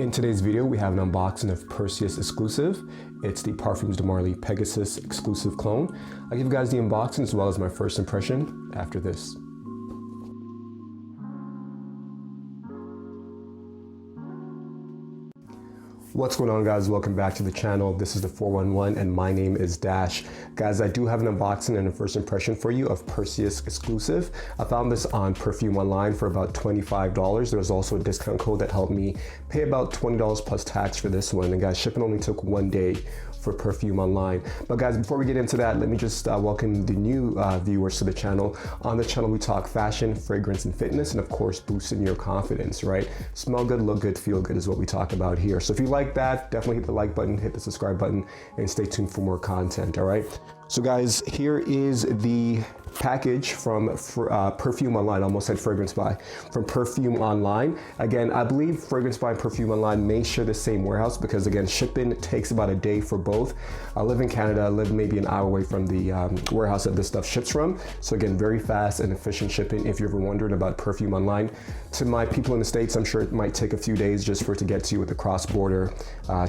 In today's video, we have an unboxing of Perseus exclusive. It's the Parfums de Marly Pegasus exclusive clone. I'll give you guys the unboxing as well as my first impression after this. What's going on, guys? Welcome back to the channel. This is the 411 and my name is Dash. Guys, I do have an unboxing and a first impression for you of Perseus exclusive. I found this on Perfume Online for about $25. There was also a discount code that helped me pay about $20 plus tax for this one. And guys, shipping only took 1 day for Perfume Online. But guys, before we get into that, let me just welcome the new viewers to the channel. On the channel, we talk fashion, fragrance, and fitness, and of course, boosting your confidence, right? Smell good, look good, feel good is what we talk about here. So if you like that, definitely hit the like button, hit the subscribe button, and stay tuned for more content, all right? So guys, here is the package from Perfume Online. I almost said Fragrance By, from Perfume Online. Again, I believe Fragrance By and Perfume Online may share the same warehouse because again, shipping takes about a day for both. I live in Canada, I live maybe an hour away from the warehouse that this stuff ships from. So again, very fast and efficient shipping. If you're ever wondering about Perfume Online, to my people in the States, I'm sure it might take a few days just for it to get to you with the cross-border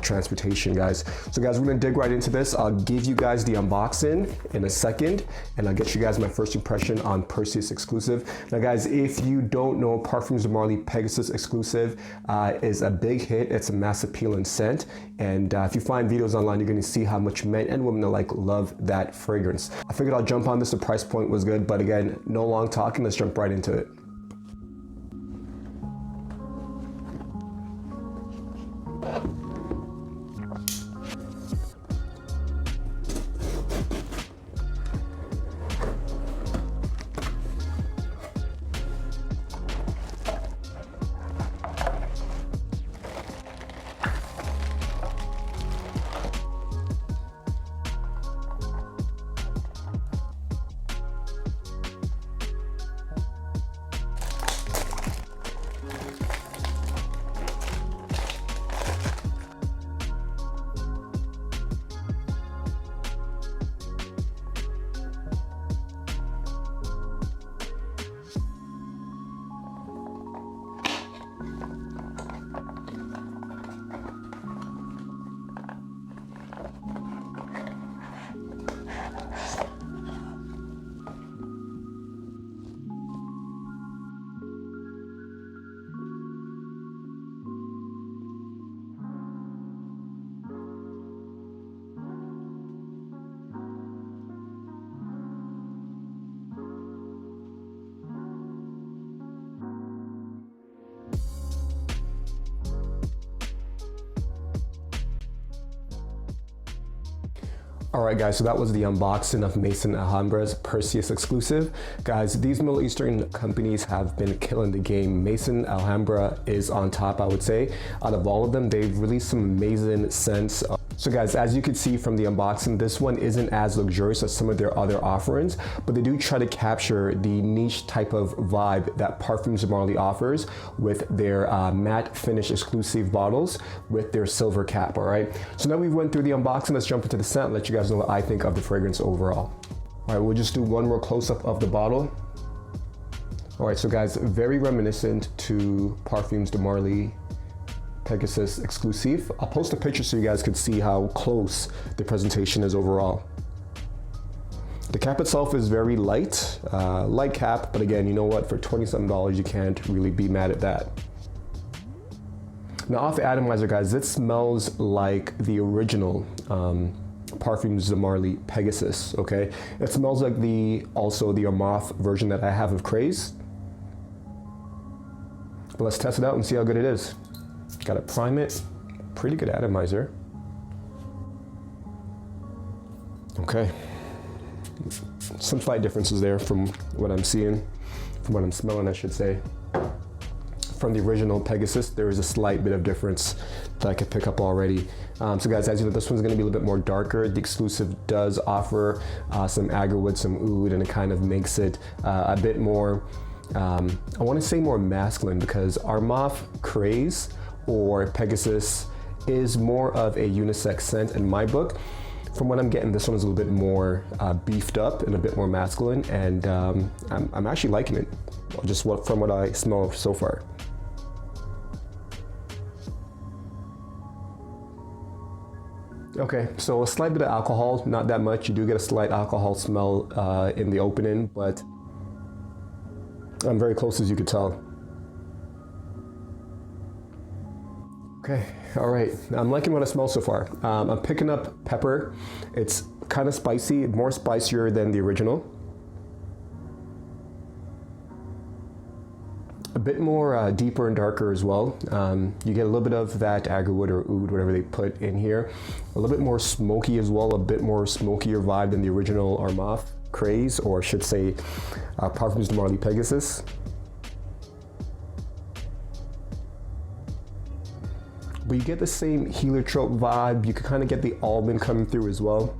transportation, guys. So guys, we're gonna dig right into this. I'll give you guys the unboxing in a second, and I'll get you guys my first impression on Perseus exclusive. Now guys, if you don't know, Parfums de Marly Pegasus exclusive is a big hit. It's a mass appealing scent, and if you find videos online, you're gonna see how much men and women alike love that fragrance. I figured I'll jump on this. The price point was good, but again, no long talking, let's jump right into it. All right, guys, so that was the unboxing of Maison Alhambra's Perseus exclusive. Guys, these Middle Eastern companies have been killing the game. Maison Alhambra is on top, I would say. Out of all of them, they've released some amazing scents. So guys, as you can see from the unboxing, this one isn't as luxurious as some of their other offerings, but they do try to capture the niche type of vibe that Parfums de Marly offers with their matte finish exclusive bottles with their silver cap, all right? So now we've went through the unboxing, let's jump into the scent and let you guys know what I think of the fragrance overall. All right, we'll just do one more close-up of the bottle. All right, so guys, very reminiscent to Parfums de Marly Pegasus exclusive. I'll post a picture so you guys can see how close the presentation is overall. The cap itself is very light, light cap, but again, you know what? For $20-something, you can't really be mad at that. Now off the atomizer, guys, it smells like the original Parfums de Marly Pegasus, okay? It smells like also the Armaf version that I have of Craze. But let's test it out and see how good it is. Got to prime it. Pretty good atomizer. Okay. Some slight differences there from what I'm seeing, from what I'm smelling, I should say. From the original Pegasus, there is a slight bit of difference that I could pick up already. So guys, as you know, this one's gonna be a little bit more darker. The exclusive does offer some agarwood, some oud, and it kind of makes it a bit more, I wanna say more masculine, because Armaf Craze or Pegasus is more of a unisex scent in my book. From what I'm getting, this one is a little bit more beefed up and a bit more masculine, and I'm actually liking it, just from what I smell so far. Okay, so a slight bit of alcohol, not that much. You do get a slight alcohol smell in the opening, but I'm very close, as you could tell. Okay, all right. I'm liking what I smell so far. I'm picking up pepper. It's kind of spicy, more spicier than the original. A bit more deeper and darker as well. You get a little bit of that agarwood or oud, whatever they put in here. A little bit more smoky as well, a bit more smokier vibe than the original Armaf Craze, or I should say Parfums de Marly Pegasus. But you get the same heliotrope vibe. You can kind of get the almond coming through as well.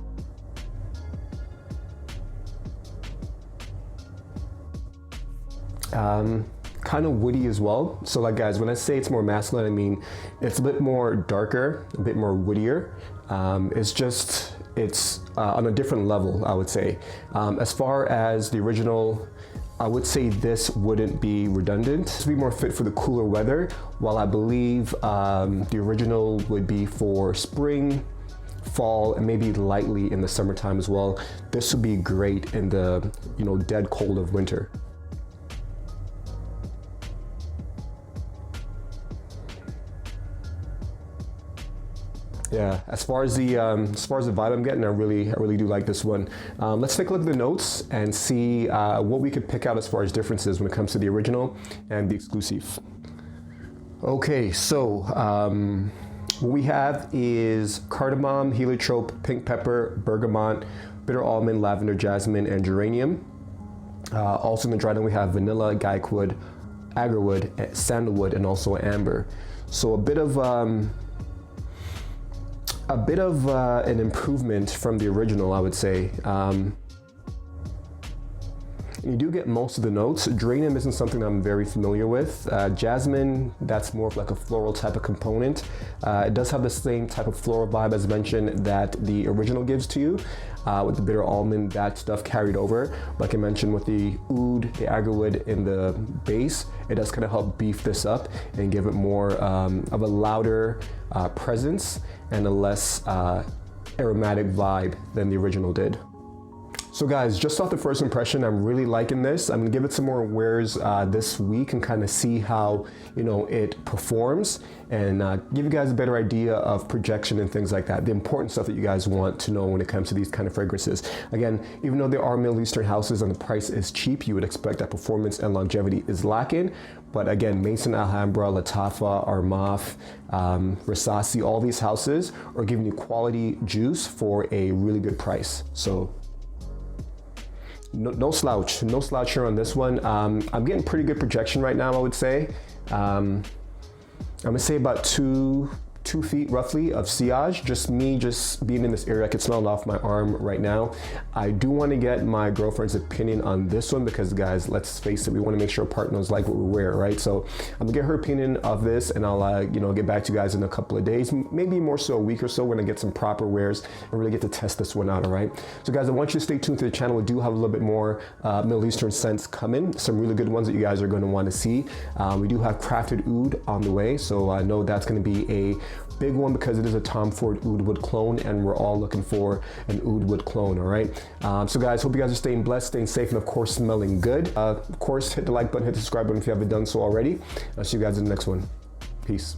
Kind of woody as well. So like guys, when I say it's more masculine, I mean it's a bit more darker, a bit more woodier. It's on a different level, I would say. As far as the original, I would say this wouldn't be redundant. This would be more fit for the cooler weather, while I believe the original would be for spring, fall, and maybe lightly in the summertime as well. This would be great in the dead cold of winter. Yeah, as far as the vibe I'm getting, I really do like this one. Let's take a look at the notes and see what we could pick out as far as differences when it comes to the original and the exclusive. Okay, so what we have is cardamom, heliotrope, pink pepper, bergamot, bitter almond, lavender, jasmine, and geranium. Also in the dry down we have vanilla, guyakwood, agarwood, sandalwood, and also amber. So a bit of an improvement from the original, I would say. You do get most of the notes. Geranium isn't something I'm very familiar with. Jasmine, that's more of like a floral type of component. It does have the same type of floral vibe as mentioned that the original gives to you. With the bitter almond, that stuff carried over. Like I mentioned with the oud, the agarwood in the base, it does kind of help beef this up and give it more of a louder presence and a less aromatic vibe than the original did. So guys, just off the first impression, I'm really liking this. I'm gonna give it some more wears this week and kind of see how it performs and give you guys a better idea of projection and things like that. The important stuff that you guys want to know when it comes to these kind of fragrances. Again, even though there are Middle Eastern houses and the price is cheap, you would expect that performance and longevity is lacking. But again, Maison Alhambra, Lattafa, Armaf, Rasasi, all these houses are giving you quality juice for a really good price. So no slouch here on this one. I'm getting pretty good projection right now, I would say. I'm gonna say about 2 feet roughly of sillage. Just being in this area, I can smell it off my arm right now. I do want to get my girlfriend's opinion on this one because guys, let's face it, we want to make sure partners like what we wear, right? So I'm gonna get her opinion of this and I'll get back to you guys in a couple of days, maybe more so a week or so when I get some proper wears and really get to test this one out, all right? So guys, I want you to stay tuned to the channel. We do have a little bit more Middle Eastern scents coming, some really good ones that you guys are going to want to see. We do have crafted oud on the way, so I know that's going to be a big one because it is a Tom Ford oud wood clone and we're all looking for an oud wood clone, all right? So guys, hope you guys are staying blessed, staying safe, and of course smelling good. Of course, hit the like button, hit the subscribe button if you haven't done so already. I'll see you guys in the next one. Peace.